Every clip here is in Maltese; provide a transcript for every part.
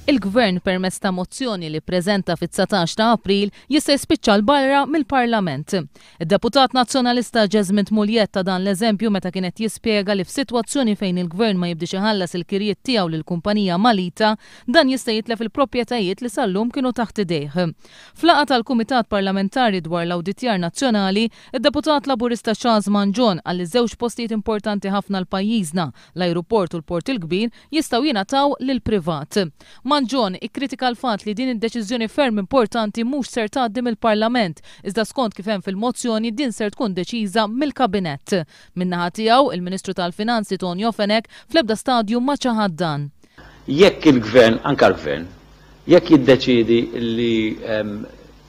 Il-Gvern permezz ta' mozzjoni li ppreżenta fit-19 ta' April jista' jispiċċa l-barra mill-Parlament. Id-Deputat Nazzjonalista Jesmint Muljet ta' dan l-eżempju meta kienet jispjega li f'sitwazzjoni fejn il-Gvern ma jibdix iħallas il-kirjiet tiegħu lill-kumpanija Malita, dan jista' jitlef il-proprjetajiet li sal-lum kienu taħt idejh. F'laqgħa tal-Kumitat Parlamentari dwar l-Awditjar Nazzjonali, id-Deputat Laburista Charles Mangione qal li żewġ postijiet importanti ħafna l-pajjiżna, l-ajruport u l-port il-kbir, jistgħu jingħataw lill-privat. Mangione ikkritika l-fatt li din id-deċiżjoni ferm importanti mhux ser tgħaddi mill-Parlament, iżda skont kif hemm fil-mozzjoni din ser tkun deċiża mill-Kabinett. Min-naħa tiegħu il-Ministru tal-Finanzi Tonio Fenech fl-ebda stadju ma ċaħad dan. Jekk il-Gvern, anke l-Gvern, jekk jiddeċiedi li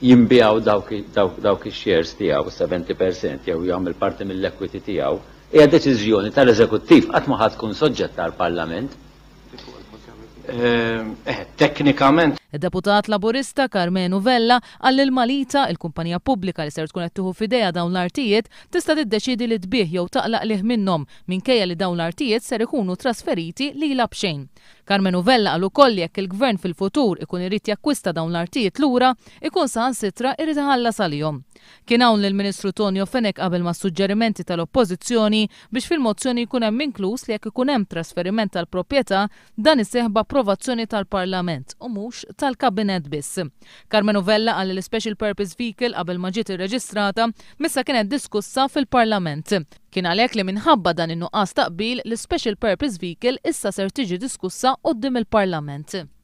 jinbijaw dawk ix-shares tiegħu 70% jew jagħmel parti mill-equity tiegħu, hija deċiżjoni tal-Eżekuttiv qatt ma ħadd tkun soġġett tal-Parlament. Teknikament. Id-Deputat Laburista Carmenu Vella qal li l-Malita, il-kumpanija pubblika li ser tkun qed tieħu f'idejha dawn l-artijiet, tista' tiddeċiedi li tbieħ jew taqlaq lih minnhom minkejja li dawn l-artijiet ser ikunu trasferiti lilha b'xejn. Carmenu Vella qal ukoll jekk il-Gvern fil-futur ikun irid jakkwista dawn l-artijiet lura, ikun saħansitra irid iħallas għalihom. Kien hawn lill-Ministru Tonio Fenech qabel ma' suġġerimenti tal-Oppożizzjoni biex fil-mozzjoni jkun hemm inkluż li jekk ikun hemm trasferiment tal-proprjetà dan iseħħ b'approvazzjoni tal-Parlament u mhux tal-Kabinett biss. Carmenu Vella qal li l-Special Purpose Vehicle qabel ma ġiet irreġistrata missa kienet diskussa fil-Parlament. Kien għalhekk li minħabba dan in-nuqqas taqbil l-Special Purpose Vehicle issa ser tiġi diskussa quddiem il-Parlament.